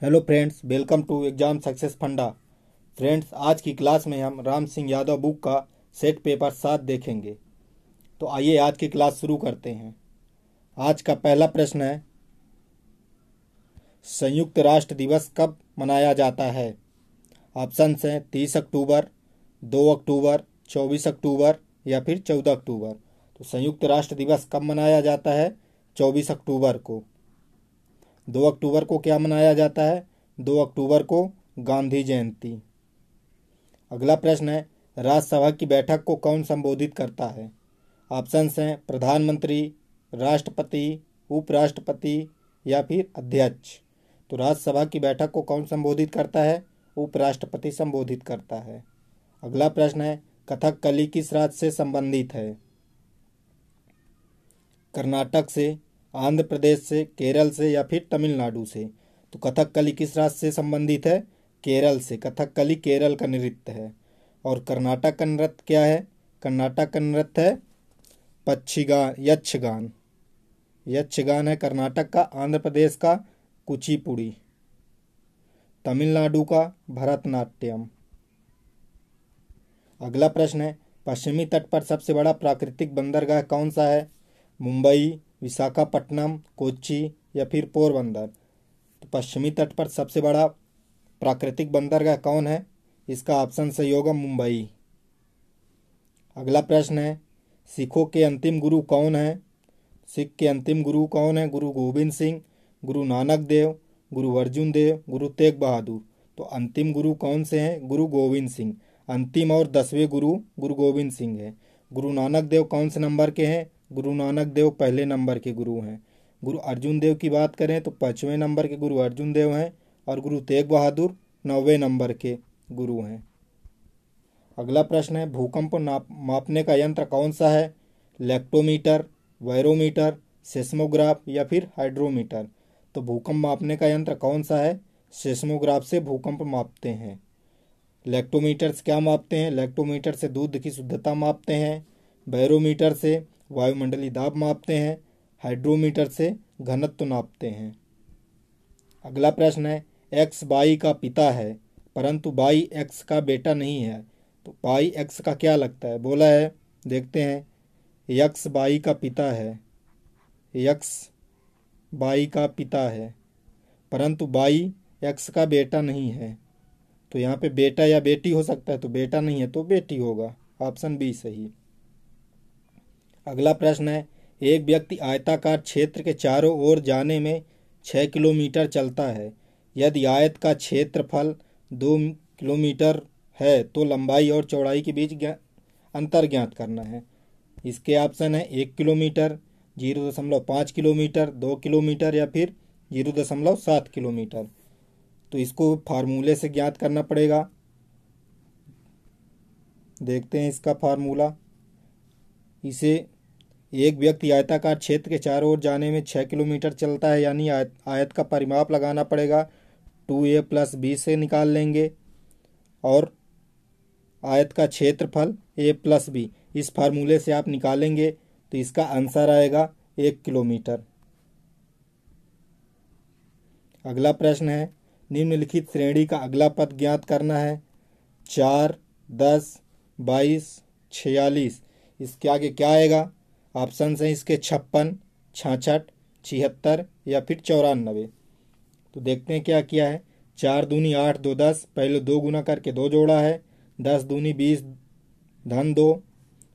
Hello friends, welcome to exam success funda. Friends, आज की class में हम राम सिंह यादव बुक का सेट पेपर 7 देखेंगे। तो आइए आज की क्लास शुरू करते हैं। आज का पहला प्रश्न है, संयुक्त राष्ट्र दिवस कब मनाया जाता है? ऑप्शंस हैं 30 अक्टूबर, 2 अक्टूबर, 24 अक्टूबर या फिर 14 अक्टूबर। तो संयुक्त राष्ट्र दिवस कब मनाया जाता है? 24 अक्टूबर को। 2 अक्टूबर को क्या मनाया जाता है? 2 अक्टूबर को गांधी जयंती। अगला प्रश्न है, राज्यसभा की बैठक को कौन संबोधित करता है? ऑप्शंस हैं प्रधानमंत्री, राष्ट्रपति, उपराष्ट्रपति या फिर अध्यक्ष। तो राज्यसभा की बैठक को कौन संबोधित करता है? उपराष्ट्रपति संबोधित करता है। अगला प्रश्न है, कथकली किस राज्य से संबंधित है? कर्नाटक से, आंध्र प्रदेश से, केरल से या फिर तमिलनाडु से। तो कथकली किस राज्य से संबंधित है? केरल से। कथकली केरल का नृत्य है। और कर्नाटक का नृत्य क्या है? कर्नाटक का नृत्य है पच्छिगान, यक्षगान। यक्षगान है कर्नाटक का। आंध्र प्रदेश का कुचिपुड़ी। तमिलनाडु का भरतनाट्यम। अगला प्रश्न है, पश्चिमी तट पर सबसे बड़ा प्राकृतिक बंदरगाह कौन सा है? मुंबई, विशाखापट्टनम, कोच्चि या फिर पोरबंदर। तो पश्चिमी तट पर सबसे बड़ा प्राकृतिक बंदरगाह कौन है? इसका ऑप्शन सही होगा मुंबई। अगला प्रश्न है, सिखों के अंतिम गुरु कौन है? सिख के अंतिम गुरु कौन है? गुरु गोविंद सिंह, गुरु नानक देव, गुरु अर्जुन देव, गुरु तेग बहादुर। तो अंतिम गुरु कौन से हैं? गुरु गोविंद सिंह। अंतिम और 10वें गुरु गुरु गोविंद सिंह है। गुरु नानक देव कौन से नंबर के हैं? गुरु नानक देव पहले नंबर के गुरु हैं। गुरु अर्जुन देव की बात करें तो 5वें नंबर के गुरु अर्जुन देव हैं। और गुरु तेग बहादुर 9वें नंबर के गुरु हैं। अगला प्रश्न है, भूकंप मापने का यंत्र कौन सा है? लेक्टोमीटर, वायरोमीटर, सेस्मोग्राफ या फिर हाइड्रोमीटर। तो भूकंप मापने का यंत्र कौन सा है? सेस्मोग्राफ से भूकंप मापते हैं। लेक्टोमीटर से क्या मापते हैं? लेक्टोमीटर से दूध की शुद्धता मापते हैं। बैरोमीटर से वायुमंडलीय दाब मापते हैं। हाइड्रोमीटर से घनत्व नापते हैं। अगला प्रश्न है, एक्स बाई का पिता है परंतु बाई एक्स का बेटा नहीं है। तो बाई एक्स का क्या लगता है? बोला है, देखते हैं। यक्स बाई का पिता है। यक्स बाई का पिता है परंतु बाई एक्स का बेटा नहीं है। तो यहाँ पे बेटा या बेटी हो सकता है, तो बेटा नहीं है तो बेटी होगा। ऑप्शन बी सही। अगला प्रश्न है, एक व्यक्ति आयताकार क्षेत्र के चारों ओर जाने में 6 किलोमीटर चलता है। यदि आयत का क्षेत्रफल 2 किलोमीटर है तो लंबाई और चौड़ाई के बीच अंतर ज्ञात करना है। इसके ऑप्शन है 1 किलोमीटर, 0.5 किलोमीटर, 2 किलोमीटर या फिर 0.7 किलोमीटर। तो इसको फार्मूले से ज्ञात करना पड़ेगा। देखते हैं इसका फार्मूला। इसे एक व्यक्ति आयताकार क्षेत्र के चारों ओर जाने में 6 किलोमीटर चलता है, यानी आयत का परिमाप लगाना पड़ेगा। 2a + b से निकाल लेंगे और आयत का क्षेत्रफल a + b, इस फार्मूले से आप निकालेंगे तो इसका आंसर आएगा 1 किलोमीटर। अगला प्रश्न है, निम्नलिखित श्रेणी का अगला पद ज्ञात करना है। 4, 10, 22, 46। इसके आगे क्या आएगा? ऑप्शन हैं इसके 56, 66, 76 या फिर 94। तो देखते हैं क्या किया है। 4 दूनी 8, 2 10, पहले 2 गुना करके 2 जोड़ा है। 10 दूनी 20 धन 2,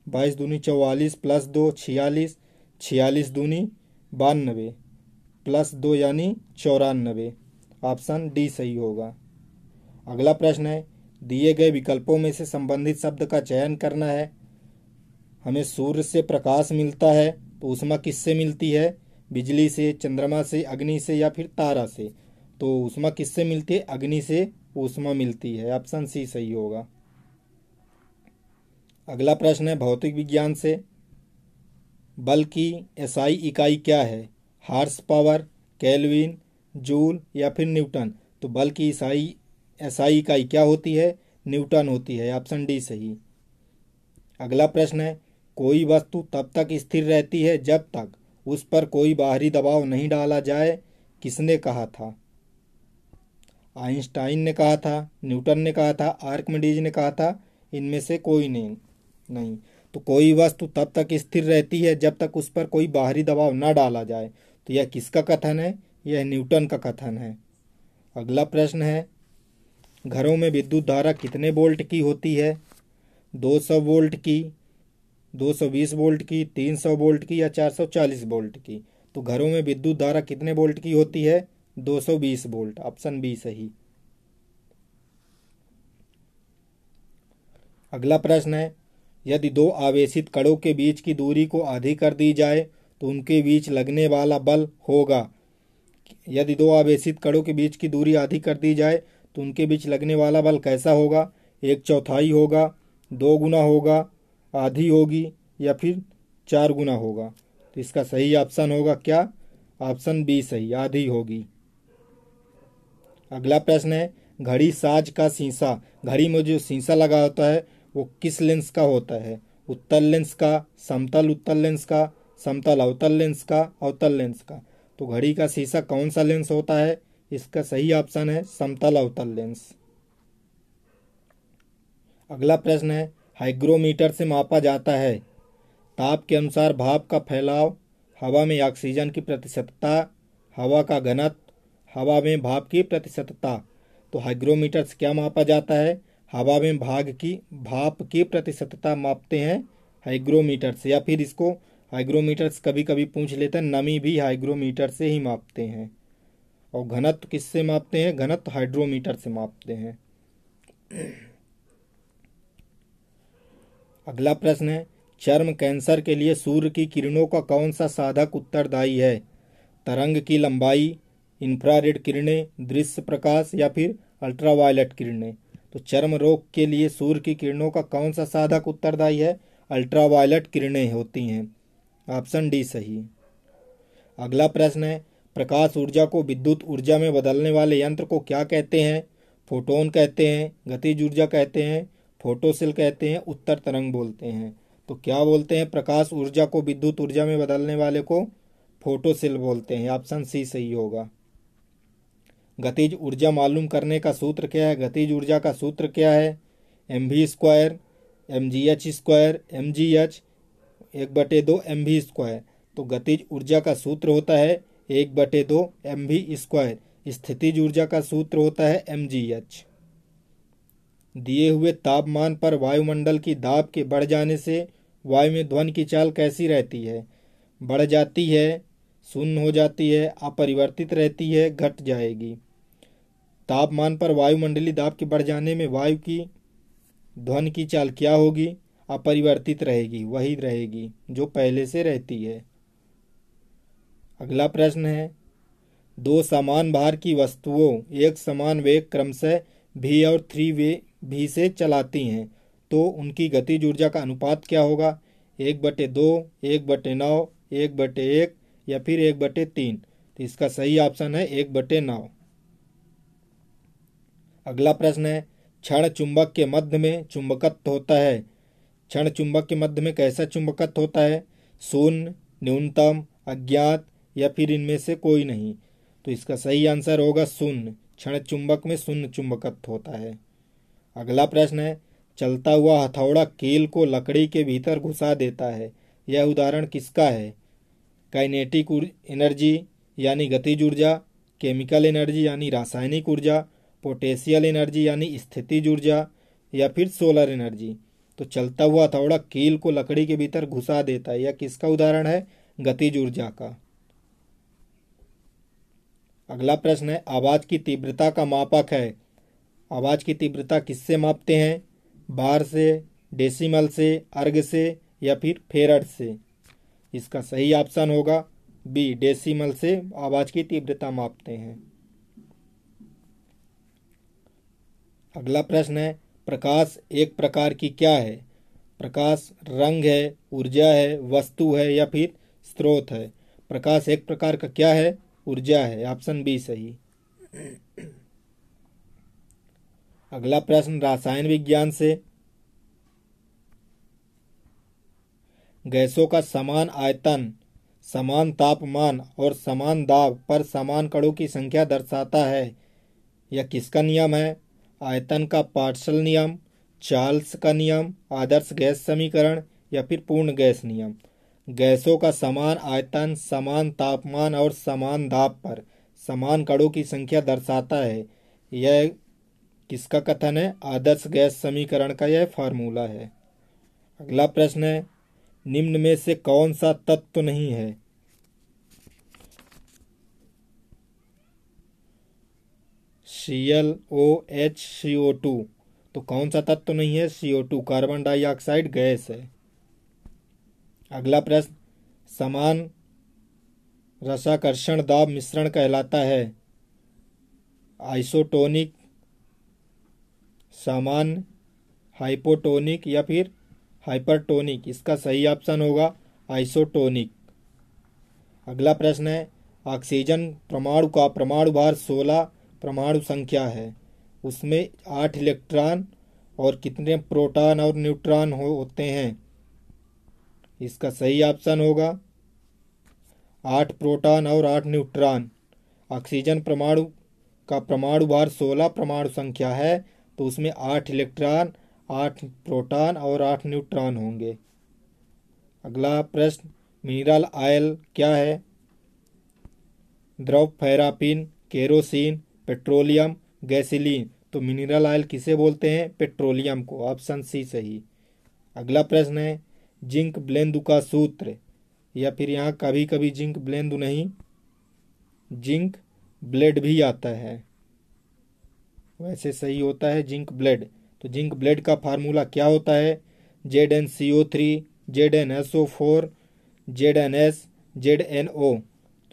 22 दूनी 44 + 2 46, 46 दूनी 92 + 2 यानी 94। ऑप्शन डी सही होगा। अगला प्रश्न है, दिए गए विकल्पों में से संबंधित शब्द का चयन करना है। हमें सूर्य से प्रकाश मिलता है तो ऊष्मा किससे मिलती है? बिजली से, चंद्रमा से, अग्नि से या फिर तारा से। तो ऊष्मा किससे मिलती है? अग्नि से ऊष्मा मिलती है। ऑप्शन सी सही होगा। अगला प्रश्न है, भौतिक विज्ञान से, बल की एसआई इकाई क्या है? हार्स पावर, केल्विन, जूल या फिर न्यूटन। तो बल की एसआई इकाई क्या होती है? न्यूटन होती है। ऑप्शन डी सही। अगला प्रश्न है, कोई वस्तु तब तक स्थिर रहती है जब तक उस पर कोई बाहरी दबाव नहीं डाला जाए, किसने कहा था? आइंस्टाइन ने कहा था, न्यूटन ने कहा था, आर्किमिडीज ने कहा था, इनमें से कोई नहीं। तो कोई वस्तु तब तक स्थिर रहती है जब तक उस पर कोई बाहरी दबाव न डाला जाए। तो यह किसका कथन है? यह न्यूटन का कथन है। अगला प्रश्न है, घरों में विद्युत धारा कितने वोल्ट की होती है? 200 वोल्ट की, 220 वोल्ट की, 300 वोल्ट की या 440 वोल्ट की? तो घरों में विद्युत धारा कितने वोल्ट की होती है? 220 वोल्ट। ऑप्शन बी सही। अगला प्रश्न है, यदि दो आवेशित कणों के बीच की दूरी को आधी कर दी जाए तो उनके बीच लगने वाला बल होगा। यदि दो आवेशित कणों के बीच की दूरी आधी कर दी जाए तो उनके बीच लगने वाला बल कैसा होगा? 1/4 होगा, 2 गुना होगा, आधी होगी या फिर 4 गुना होगा? तो इसका सही ऑप्शन होगा क्या? ऑप्शन बी सही, आधी होगी। अगला प्रश्न है, घड़ी साज का शीशा, घड़ी में जो शीशा लगा होता है वो किस लेंस का होता है? उत्तल लेंस का, समतल उत्तल लेंस का, समतल अवतल लेंस का, अवतल लेंस का? तो घड़ी का शीशा कौन सा लेंस होता है? इसका सही ऑप्शन है समतल अवतल लेंस। अगला प्रश्न है, हाइग्रोमीटर से मापा जाता है ताप के अनुसार भाप का फैलाव, हवा में ऑक्सीजन की प्रतिशतता, हवा का घनत्व, हवा में भाप की प्रतिशतता। तो हाइग्रोमीटर से क्या मापा जाता है? हवा में भाप की प्रतिशतता मापते हैं हाइग्रोमीटर से, या फिर इसको हाइग्रोमीटर से कभी कभी पूछ लेते हैं, नमी भी हाइग्रोमीटर से ही मापते हैं। और घनत्व किससे मापते हैं? घनत्व हाइड्रोमीटर से मापते हैं। अगला प्रश्न है, चर्म कैंसर के लिए सूर्य की किरणों का कौन सा साधक उत्तरदायी है? तरंग की लंबाई, इंफ्रारेड किरणें, दृश्य प्रकाश या फिर अल्ट्रावायलेट किरणें? तो चर्म रोग के लिए सूर्य की किरणों का कौन सा साधक उत्तरदायी है? अल्ट्रावायलेट किरणें होती हैं। ऑप्शन डी सही। अगला प्रश्न है, प्रकाश ऊर्जा को विद्युत ऊर्जा में बदलने वाले यंत्र को क्या कहते हैं? फोटोन कहते हैं, गतिज ऊर्जा कहते हैं, फोटोसेल कहते हैं, उत्तर तरंग बोलते हैं? तो क्या बोलते हैं? प्रकाश ऊर्जा को विद्युत ऊर्जा में बदलने वाले को फोटोसेल बोलते हैं। ऑप्शन सी सही होगा। गतिज ऊर्जा मालूम करने का सूत्र क्या है? गतिज ऊर्जा का सूत्र क्या है? mv², mgh², mgh 1/2 mv²। तो गतिज ऊर्जा का सूत्र होता है 1/2 mv²। स्थितिज ऊर्जा का सूत्र होता है mgh। दिए हुए तापमान पर वायुमंडल की दाब के बढ़ जाने से वायु में ध्वनि की चाल कैसी रहती है? बढ़ जाती है, शून्य हो जाती है, अपरिवर्तित रहती है, घट जाएगी? तापमान पर वायुमंडलीय दाब के बढ़ जाने में वायु की ध्वनि की चाल क्या होगी? अपरिवर्तित रहेगी, वही रहेगी जो पहले से रहती है। अगला प्रश्न है, दो समान भार की वस्तुओं एक समान वेग क्रमशः v और 3v से चलाती हैं तो उनकी गतिज ऊर्जा का अनुपात क्या होगा? 1/2, 1/9, 1/1 या फिर 1/3? तो इसका सही ऑप्शन है 1/9। अगला प्रश्न है, क्षण चुंबक के मध्य में चुंबकत्व होता है। क्षण चुंबक के मध्य में कैसा चुंबकत्व होता है? शून्य, न्यूनतम, अज्ञात या फिर इनमें से कोई नहीं? तो इसका सही आंसर होगा शून्य। क्षण चुंबक में शून्य चुंबकत्व होता है। अगला प्रश्न है, चलता हुआ हथौड़ा कील को लकड़ी के भीतर घुसा देता है, यह उदाहरण किसका है? काइनेटिक एनर्जी यानी गतिज ऊर्जा, केमिकल एनर्जी यानी रासायनिक ऊर्जा, पोटेंशियल एनर्जी यानी स्थितिज ऊर्जा या फिर सोलर एनर्जी? तो चलता हुआ हथौड़ा कील को लकड़ी के भीतर घुसा देता है, यह किसका उदाहरण है? गतिज ऊर्जा का। अगला प्रश्न है, आवाज की तीव्रता का मापक है। आवाज की तीव्रता किससे मापते हैं? बार से, डेसिमल से, अर्ग से या फिर फेरड से? इसका सही ऑप्शन होगा बी, डेसिमल से आवाज की तीव्रता मापते हैं। अगला प्रश्न है, प्रकाश एक प्रकार की क्या है? प्रकाश रंग है, ऊर्जा है, वस्तु है या फिर स्रोत है? प्रकाश एक प्रकार का क्या है? ऊर्जा है। ऑप्शन बी सही। अगला प्रश्न रसायन विज्ञान से, गैसों का समान आयतन, समान तापमान और समान दाब पर समान कणों की संख्या दर्शाता है। यह किसका नियम है? आयतन का पार्शल नियम, चार्ल्स का नियम, आदर्श गैस समीकरण या फिर पूर्ण गैस नियम। गैसों का समान आयतन, समान तापमान और समान दाब पर समान कणों की संख्या दर्शाता है। यह किसका कथन है? आदर्श गैस समीकरण का यह फार्मूला है। अगला प्रश्न है, निम्न में से कौन सा तत्व नहीं है? ClOH CO2, तो कौन सा तत्व नहीं है? CO2 कार्बन डाइऑक्साइड गैस है। अगला प्रश्न, समान रसाकर्षण दाब मिश्रण कहलाता है आइसोटोनिक, सामान्य, हाइपोटोनिक या फिर हाइपरटोनिक। इसका सही ऑप्शन होगा आइसोटोनिक। अगला प्रश्न है, ऑक्सीजन परमाणु का परमाणु भार 16 परमाणु संख्या है, उसमें 8 इलेक्ट्रॉन और कितने प्रोटॉन और न्यूट्रॉन होते हैं? इसका सही ऑप्शन होगा 8 प्रोटॉन और 8 न्यूट्रॉन। ऑक्सीजन परमाणु का परमाणु भार 16 परमाणु संख्या है, तो उसमें 8 इलेक्ट्रॉन, 8 प्रोटॉन और 8 न्यूट्रॉन होंगे। अगला प्रश्न, मिनरल ऑयल क्या है? द्रव पैराफिन, केरोसिन, पेट्रोलियम, गैसोलीन। तो मिनरल ऑयल किसे बोलते हैं? पेट्रोलियम को। ऑप्शन सी सही। अगला प्रश्न है, जिंक ब्लेंदु का सूत्र, या फिर यहाँ कभी कभी जिंक ब्लेंदु नहीं, जिंक ब्लेड भी आता है, वैसे सही होता है जिंक ब्लेड। तो जिंक ब्लेड का फार्मूला क्या होता है? ZnCO3, ZnSO4, ZnS, ZnO।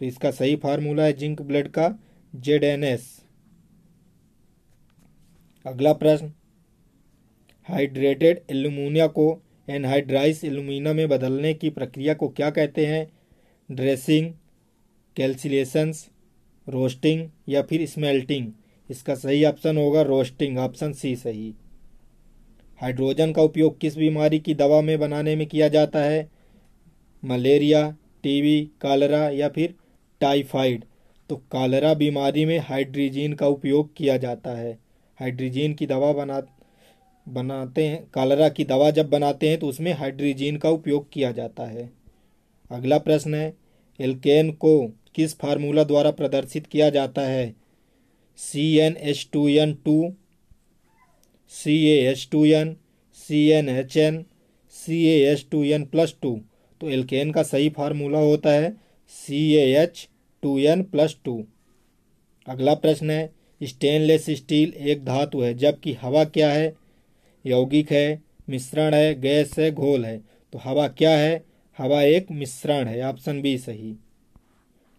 तो इसका सही फार्मूला है जिंक ब्लेड का ZnS। अगला प्रश्न, हाइड्रेटेड एल्यूमिनिया को एनहाइड्राइज एल्यूमिना में बदलने की प्रक्रिया को क्या कहते हैं? ड्रेसिंग, कैल्सिलेशंस, रोस्टिंग या फिर स्मेल्टिंग। इसका सही ऑप्शन होगा रोस्टिंग। ऑप्शन सी सही। हाइड्रोजन का उपयोग किस बीमारी की दवा में बनाने में किया जाता है? मलेरिया, टीबी, कॉलेरा या फिर टाइफाइड। तो कॉलेरा बीमारी में हाइड्रोजन का उपयोग किया जाता है। हाइड्रोजन की दवा बनाते हैं, कॉलेरा की दवा जब बनाते हैं तो उसमें हाइड्रोजन का उपयोग किया जाता है। अगला प्रश्न है, एल्केन को किस फार्मूला द्वारा प्रदर्शित किया जाता है? CnH2n2, CaH2n, CnHn, CaH2n+2। तो एल्केन का सही फार्मूला होता है CaH2n+2। अगला प्रश्न है, स्टेनलेस स्टील एक धातु है जबकि हवा क्या है? यौगिक है, मिश्रण है, गैस है, घोल है। तो हवा क्या है? हवा एक मिश्रण है। ऑप्शन बी सही।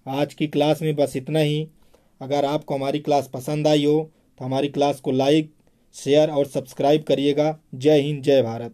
आज की क्लास में बस इतना ही। अगर आपको हमारी क्लास पसंद आई हो तो हमारी क्लास को लाइक, शेयर और सब्सक्राइब करिएगा। जय हिंद, जय भारत।